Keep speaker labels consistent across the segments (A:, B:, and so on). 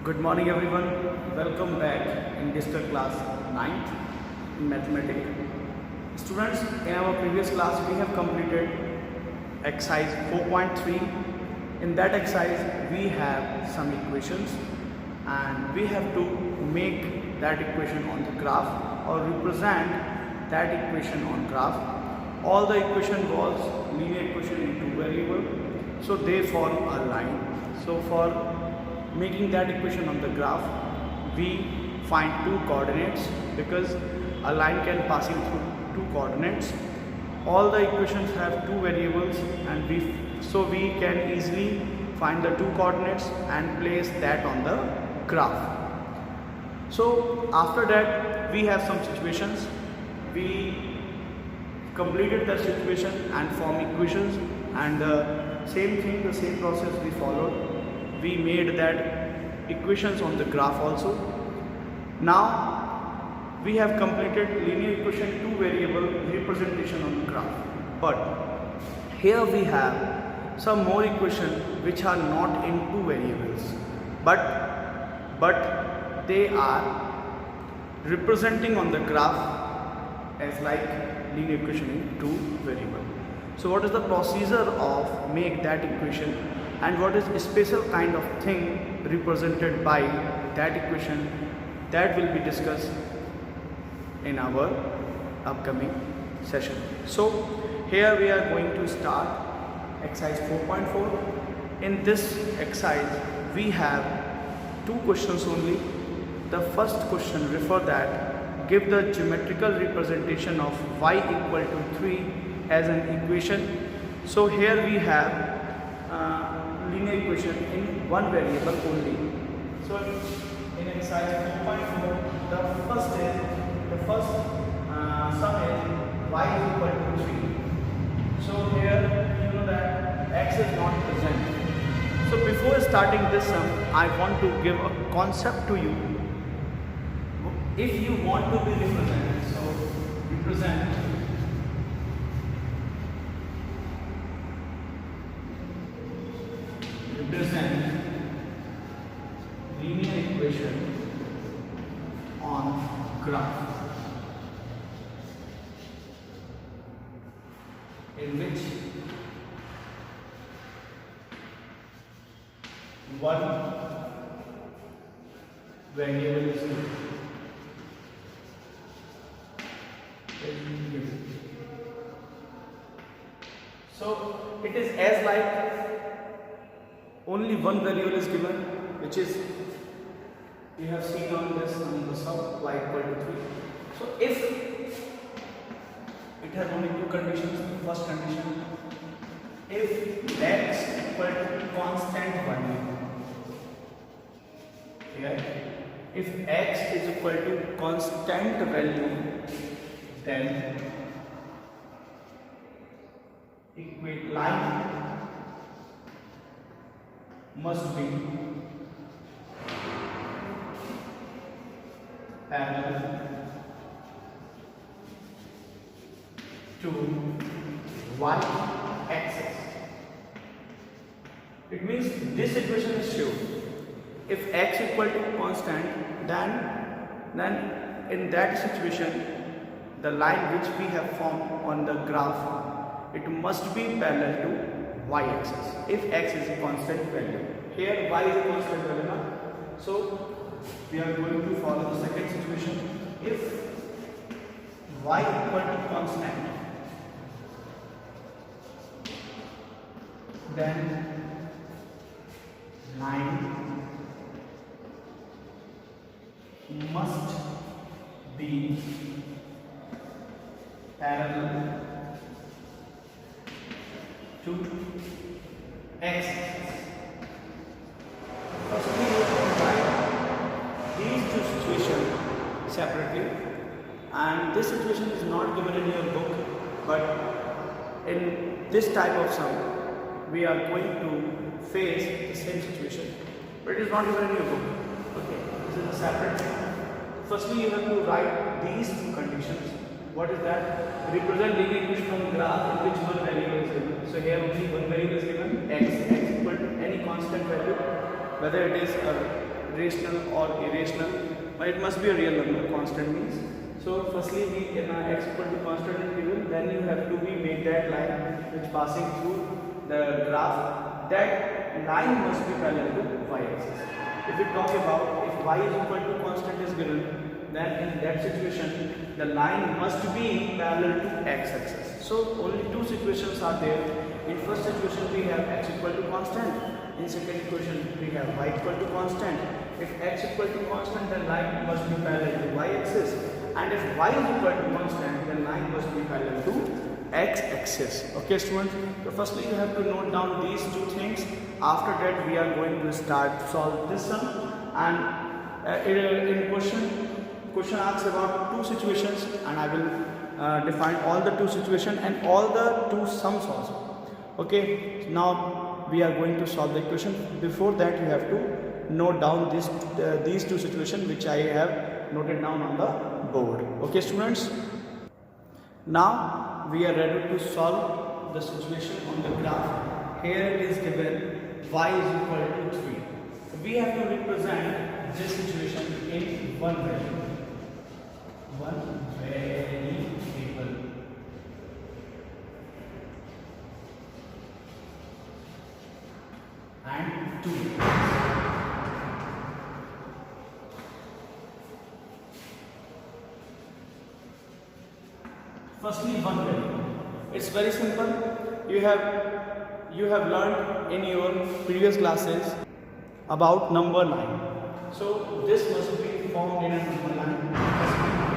A: Good morning everyone. Welcome back in digital class 9th in mathematics. Students, in our previous class we have completed exercise 4.3. In that exercise we have some equations and we have to make that equation on the graph or represent that equation on graph. All the equation was linear equation in two variables, so they form a line. So for making that equation on the graph, we find two coordinates because a line can passing through two coordinates. All the equations have two variables and we can easily find the two coordinates and place that on the graph. So after that we have some situations. We completed the situation and form equations, and the same process we followed. We made that equations on the graph also. Now we have completed linear equation two variable representation on the graph, but here we have some more equations which are not in two variables, but they are representing on the graph as like linear equation in two variable. So what is the procedure of make that equation, and what is a special kind of thing represented by that equation, that will be discussed in our upcoming session. So here we are going to start exercise 4.4. In this exercise we have two questions only. The first question refer that give the geometrical representation of y equal to 3 as an equation. So here we have linear equation in one variable only. So in exercise 4.4, the first sum is y is equal to 3. So here you know that x is not present. So before starting this sum, I want to give a concept to you. If you want to be represented, so represent linear equation on graph in which one variable is given. So it is as like only one variable is given, which is you have seen on this on the sum y equal to 3. So if it has only two conditions, first condition, if x equal to constant value, here if x is equal to constant value, then equate line must be parallel to y axis. It means this equation is true. If x equal to constant, then in that situation the line which we have formed on the graph, it must be parallel to y-axis if x is a constant value. Here y is a constant value now. So we are going to follow the second situation. If y equal to constant, then line must be parallel to x axis. Firstly, you can write these two situations separately, and this situation is not given in your book, but in this type of sum we are going to face the same situation, but it is not given in your book. Okay, this is a separate thing. Firstly, you have to write these two conditions. What is that? Represent linear equation on graph in which one variable is given. So here only one variable is given, x equal to any constant value, whether it is a irrational or irrational, but it must be a real number. Constant means. So firstly, we x equal to constant is given. Then you have to make that line which passing through the graph. That line must be parallel to y-axis. If we talk about if y is equal to constant is given, then in that situation the line must be parallel to x-axis. So only two situations are there. In first situation we have x equal to constant. In second equation we have y equal to constant. If x equal to constant, then line must be parallel to y-axis, and if y is equal to constant, then line must be parallel to x-axis. Okay students, so firstly you have to note down these two things. After that we are going to start solve this sum, and in question asks about two situations, and I will define all the two situations and all the two sums also. Okay, now we are going to solve the equation. Before that you have to note down these two situations which I have noted down on the board. Okay students, now we are ready to solve the situation on the graph. Here it is given y is equal to 3. So we have to represent this situation in one variable. And 2. Firstly, one variable. It's very simple. You have learned in your previous classes about number line. So this must be formed in a number line.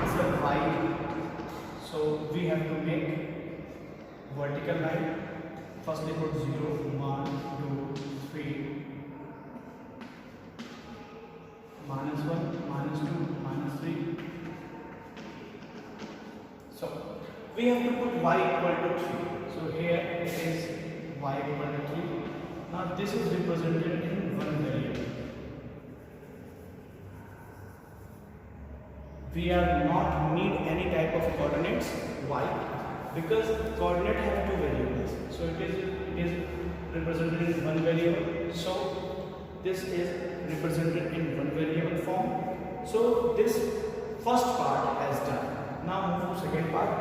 A: It's a y. So we have to make vertical line. Firstly put 0, 1, 2, 3, minus 1, minus 2, minus 3. So we have to put y equal to 3. So here it is y equal to 3. Now this is represented in one variable. We are not need any type of coordinates y, because coordinate have two variables. So it is represented in one variable. So this is represented in one variable form. So this first part has done. Now move to second part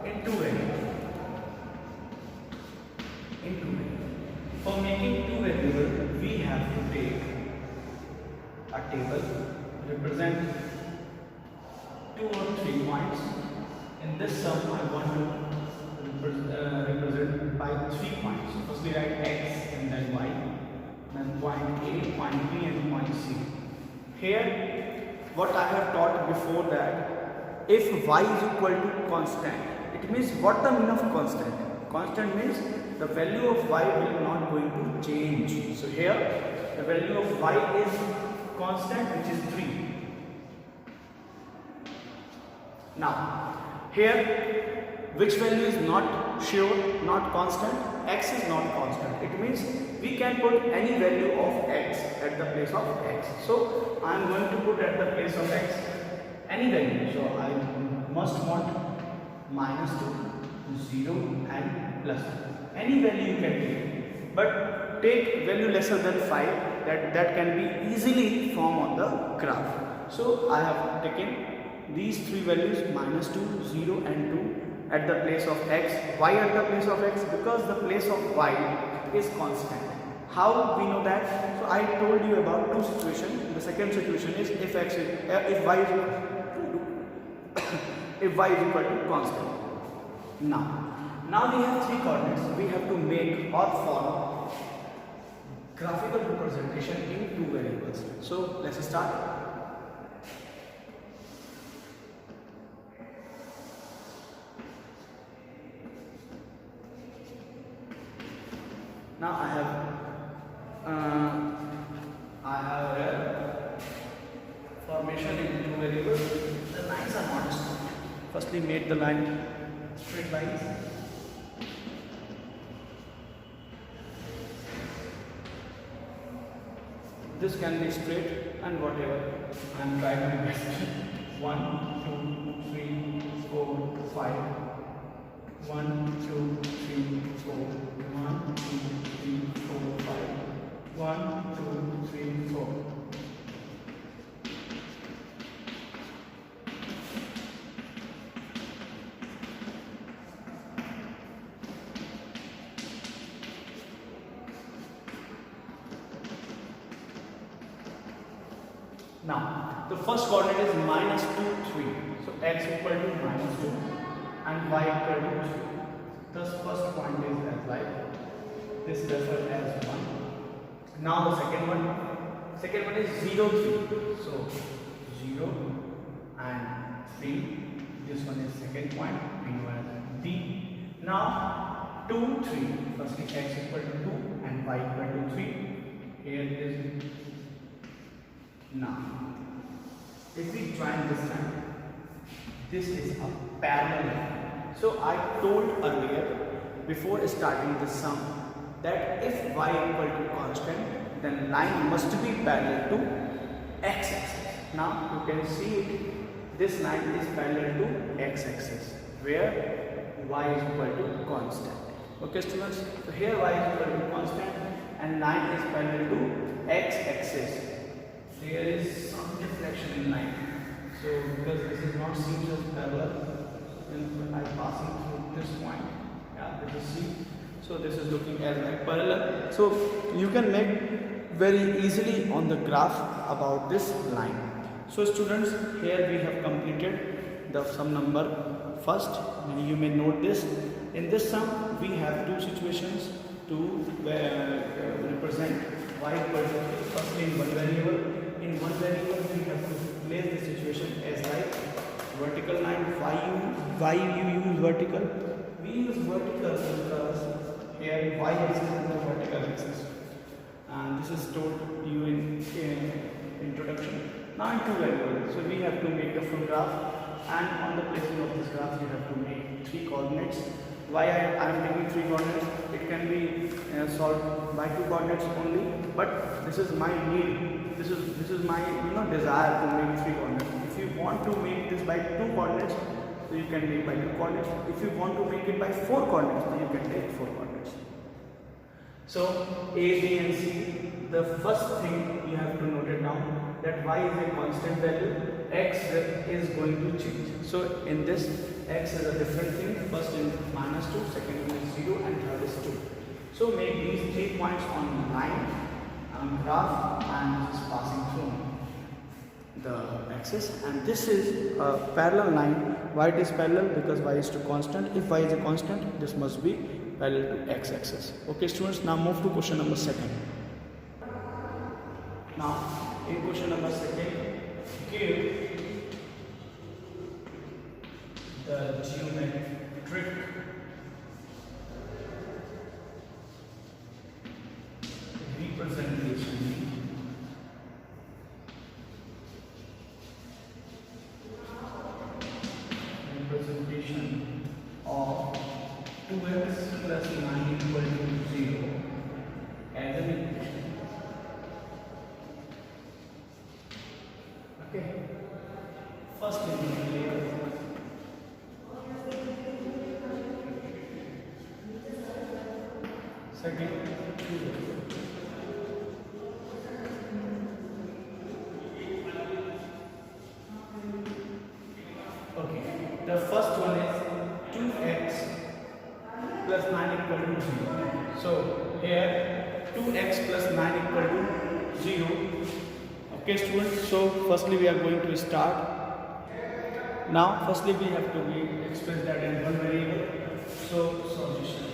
A: in two variables. For making two variables, we have to take a table, represent 2 or 3 points. In this sum, I want to represent by 3 points. So firstly write x and then y, then point A, point B and point C. Here, what I have taught before that, if y is equal to constant, it means what the meaning of constant? Constant means the value of y will not going to change. So here, the value of y is constant, which is 3. Now, here, which value is not sure, not constant? X is not constant. It means we can put any value of x at the place of x. So, I am going to put at the place of x any value. So, I must want minus 2, 0 and plus 2. Any value you can take. But take value lesser than 5, that can be easily formed on the graph. So, I have taken these three values minus 2, 0 and 2 at the place of x. Why at the place of x? Because the place of y is constant. How we know that? So I told you about two situations. The second situation is if y is equal to constant. Now we have three coordinates. We have to make or form graphical representation in two variables. So let's start. Now I have a formation in two variables. The lines are not straight. Firstly, make the line straight lines. This can be straight and whatever. I am trying my best. 1, 2, 3, 4, 5. 1, 2, 3, 4. 1, 2, 3, 4, 5. 1, 2, 3, 4. Now, the first coordinate is minus 2, 3. So, x equal to minus 2 and y equal to 3. Thus, first point is as like this referred as 1. Now, the second one is 0, 3. So, 0 and 3. This one is second point, we know as D. Now, 2, 3. Firstly, x equal to 2 and y equal to 3. Here is now. If we join this line, this is a parallel line. So I told earlier before starting the sum that if y equal to constant, then line must be parallel to x-axis. Now you can see it. This line is parallel to x-axis where y is equal to constant. Okay students, so here y is equal to constant and line is parallel to x-axis. There is some deflection in line. So because this is not seen as parallel, when I passing through this point, yeah, this is C. So this is looking as like parallel. So you can make very easily on the graph about this line. So students, here we have completed the sum number first. And you may note this. In this sum, we have two situations to represent y equal to firstly in one variable. In one variable, we have to place the situation as like vertical line. Why you use vertical? We use vertical because here y is the vertical axis, and this is told you in introduction. Now in two variables, so we have to make a full graph, and on the placing of this graph, you have to make three coordinates. Why I am taking three coordinates? It can be solved by two coordinates only, but this is my need. This is my desire to make three coordinates. If you want to make this by two coordinates, so you can make by two coordinates. If you want to make it by four coordinates, then you can take four coordinates. So A, B, and C. The first thing you have to note it down that y is a constant value. X is going to change. So in this, x is a different thing. First is minus 2, second is 0, and third is 2. So make these 3 points on line, graph, and just passing through the axis. And this is a parallel line. Why it is parallel? Because y is to constant. If y is a constant, this must be parallel to x-axis. Okay students, now move to question number 2. Now in question number 2, give the geometric representation of 2x plus 9 equal to 0 as an equation. Okay. First in second, okay. The first one is 2x plus 9 equal to 0. So here 2x plus 9 equal to 0. Okay students, so firstly we are going to start. Now firstly we have to express that in one variable. So solution.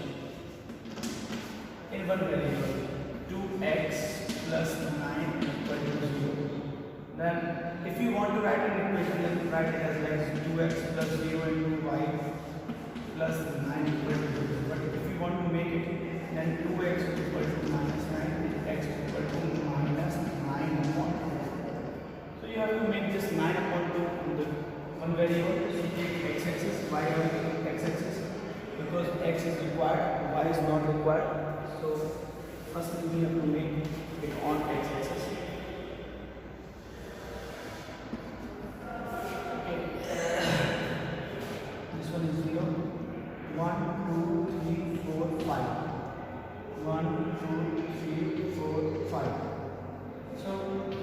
A: In one variable 2x plus 9 equal to 0. Then if you want to write an equation, then write it as like 2x plus 0 into y plus 9 equal to 0. But if you want to make it, then 2x equal to minus 9, x equal to minus 9 upon 2. So you have to make this 9 upon 2 in the one variable. So take x-axis, y on x-axis, because x is required, y is not required. So firstly we have to make it on x-axis. This one is 0. 1, 2, 3, 4, 5. 1, 2, 3, 4, 5. So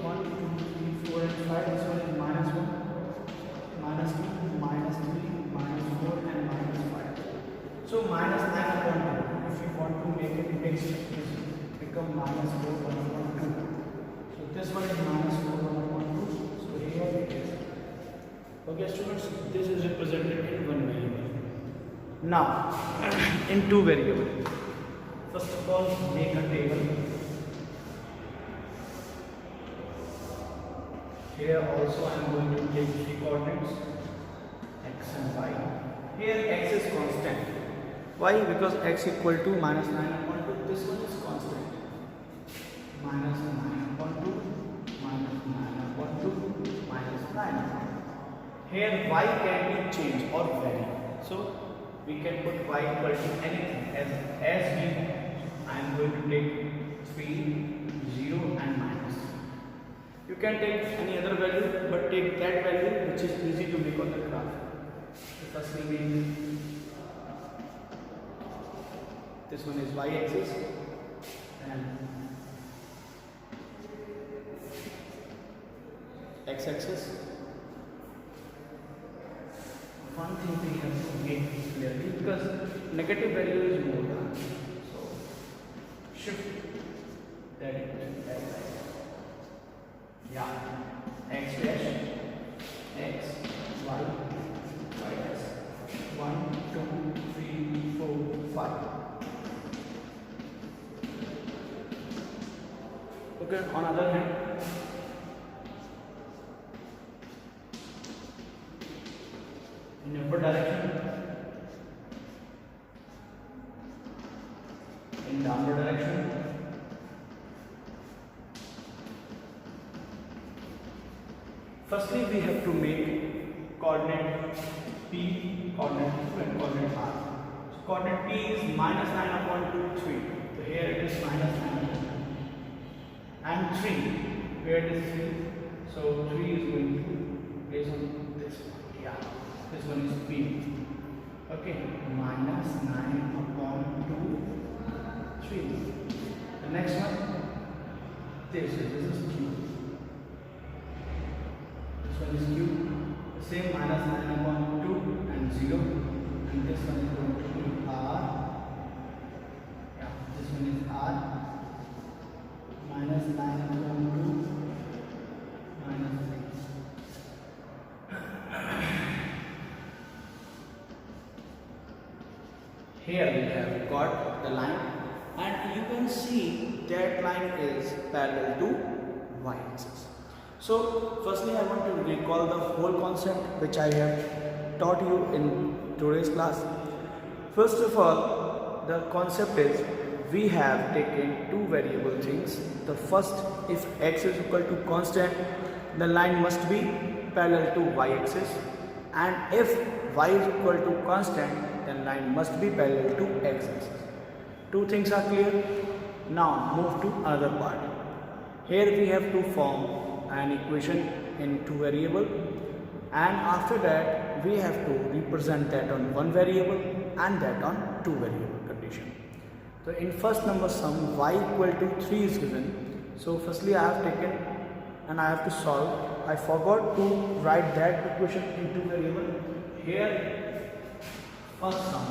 A: 1, 2, 3, 4, and 5. This one is minus 1, minus 2, minus 3, minus 4, and minus 5. So minus 9 upon 2. If you want to make it mixed, it become minus 4, 1 upon 2. So this one is minus 4, 1 upon 2. Okay students, this is represented in one variable. Now in two variable, first of all make a table. Here also I am going to take three coordinates, x and y. Here x is constant. Why? Because x equal to minus 9 upon 2. This one is constant. Minus 9 upon 2, minus 9 upon 2, minus 9 upon 2. Here y can be changed or vary. So we can put y equal to anything. As I am going to take 3, 0 and minus. You can take any other value, but take that value which is easy to make on the graph. So firstly we, this one is y-axis and x-axis. One thing we have to make clearly, because negative value is more than, so shift that equation that way. Yeah, x dash, x, y, y dash, 1, 2, 3, 4, 5. Okay, on other hand, in upward direction, in downward direction, firstly we have to make coordinate p, coordinate q and coordinate r. So coordinate p is minus 9 upon 2, 3. So here it is minus 9 and 3. Where it is 3? So 3 is going to place on this one. Yeah. This one is p. Okay, minus 9 upon 2, 3. The next one, this is q. This one is q. The same minus 9 upon 2 and 0. And this one is going to be r. Yeah, this one is r. Minus 9 upon 2, minus 3. Here we have got the line, and you can see that line is parallel to y-axis. So firstly I want to recall the whole concept which I have taught you in today's class. First of all, the concept is we have taken two variable things. The first, if x is equal to constant, the line must be parallel to y-axis, and if y is equal to constant, then line must be parallel to x-axis. Two things are clear. Now move to another part. Here we have to form an equation in two variable, and after that we have to represent that on one variable and that on two variable condition. So in first number sum, y equal to 3 is given. So firstly I have taken and I have to solve. I forgot to write that equation in two variable. Here first sum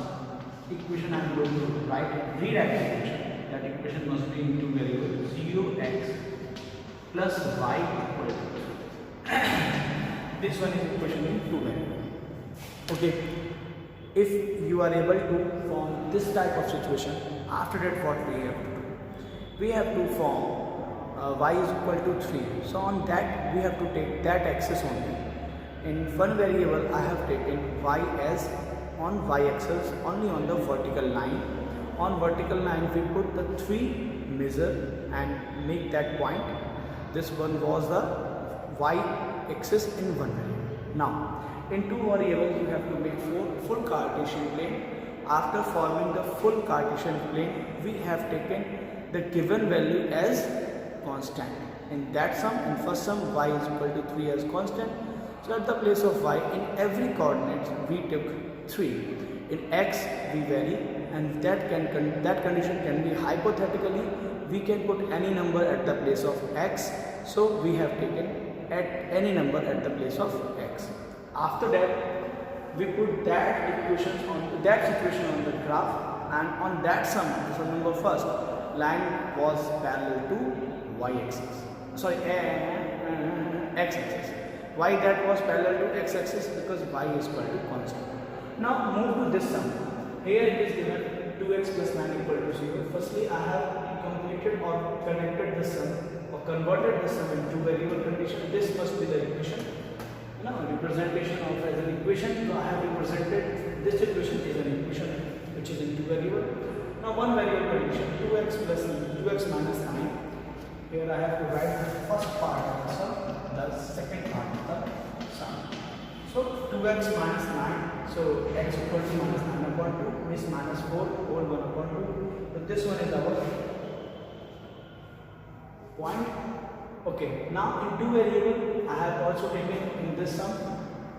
A: equation I am going to write, rewrite the equation. That equation must be in two variables, 0x plus y equal to this one is equation in two variables. Okay, if you are able to form this type of situation, after that what we have to do? We have to form y is equal to 3. So on that we have to take that axis only. In one variable I have taken y as on y-axis only on the vertical line. On vertical line we put the 3 measure and make that point. This one was the y-axis in one variable. Now in two variables you have to make full Cartesian plane. After forming the full Cartesian plane, we have taken the given value as constant. In that sum, in first sum, y is equal to 3 as constant. So at the place of y, in every coordinate we took 3. In x we vary, and that condition can be hypothetically, we can put any number at the place of x. So we have taken at any number at the place of x. After that, we put that equation on that situation on the graph, and on that sum, so number first, line was parallel to y-axis. Sorry, x-axis. Why that was parallel to x-axis? Because y is equal to constant. Now move to this sum. Here it is given 2x plus 9 equal to 0. Firstly, I have completed or connected the sum or converted the sum into variable condition. This must be the equation. Now representation of as an equation. So I have represented this equation is an equation which is in two variable. Now one variable condition 2x minus 9. Here I have to write the first part of the sum, the second part of the sum. So 2x minus 9. So x equal to minus 9 upon 2 means minus 4 whole 1 upon 2. So this one is our point. Okay, now in two variable I have also taken in this sum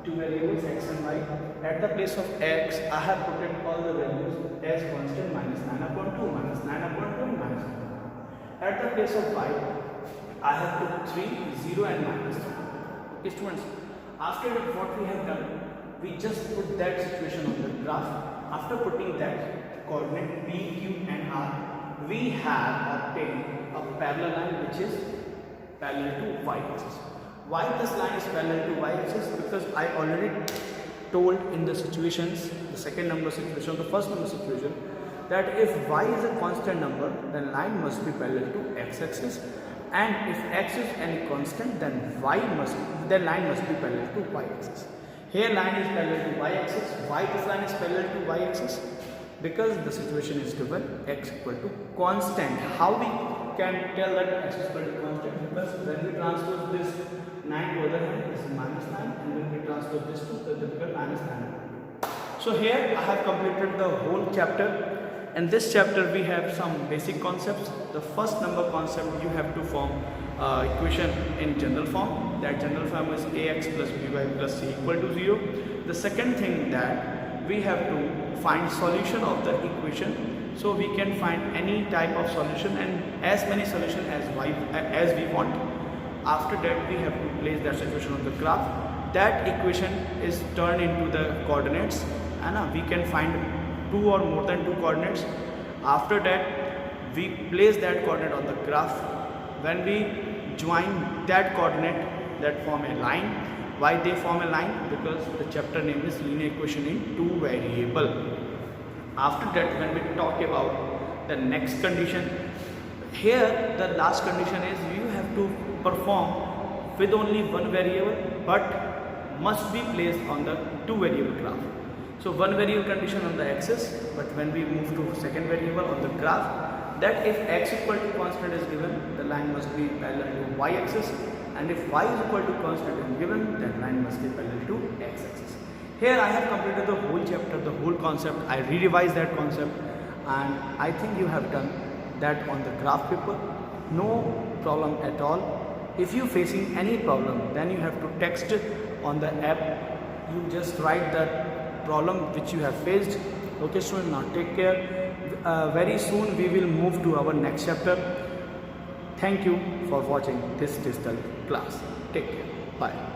A: two variables x and y. At the place of x I have put in all the values as constant minus 9 upon 2, minus 9 upon 2, minus 9. At the place of y I have put 3, 0 and minus 3. Okay students, after that what we have done, we just put that situation on the graph. After putting that coordinate p, q and r, we have obtained a parallel line which is parallel to y-axis. Why this line is parallel to y-axis? Because I already told in the situations, the second number situation, the first number situation, that if y is a constant number, then line must be parallel to x-axis, and if x is any constant, then line must be parallel to y-axis. Here line is parallel to y-axis. Why this line is parallel to y-axis? Because the situation is given x equal to constant. How we can tell that x is equal to constant? Because when we transpose this 9 to other hand, this is minus 9, and when we transpose this to the become minus 9. So here I have completed the whole chapter. In this chapter we have some basic concepts. The first number concept, you have to form equation in general form. That general form is ax plus by plus c equal to 0. The second thing that we have to find solution of the equation. So we can find any type of solution and as many solution as we want. After that we have to place that solution on the graph. That equation is turned into the coordinates, and we can find two or more than two coordinates. After that we place that coordinate on the graph. When we join that coordinate, that form a line. Why they form a line? Because the chapter name is linear equation in two variable. After that, when we talk about the next condition, here the last condition is you have to perform with only one variable but must be placed on the two variable graph. So one variable condition on the axis, but when we move to second variable on the graph, that if x equal to constant is given, the line must be parallel to y-axis, and if y is equal to constant is given, then line must be parallel to x-axis. Here I have completed the whole chapter, the whole concept. I re-revised that concept, and I think you have done that on the graph paper. No problem at all. If you facing any problem, then you have to text it on the app. You just write that problem which you have faced. Okay students, now take care. Very soon we will move to our next chapter. Thank you for watching this digital class. Take care. Bye.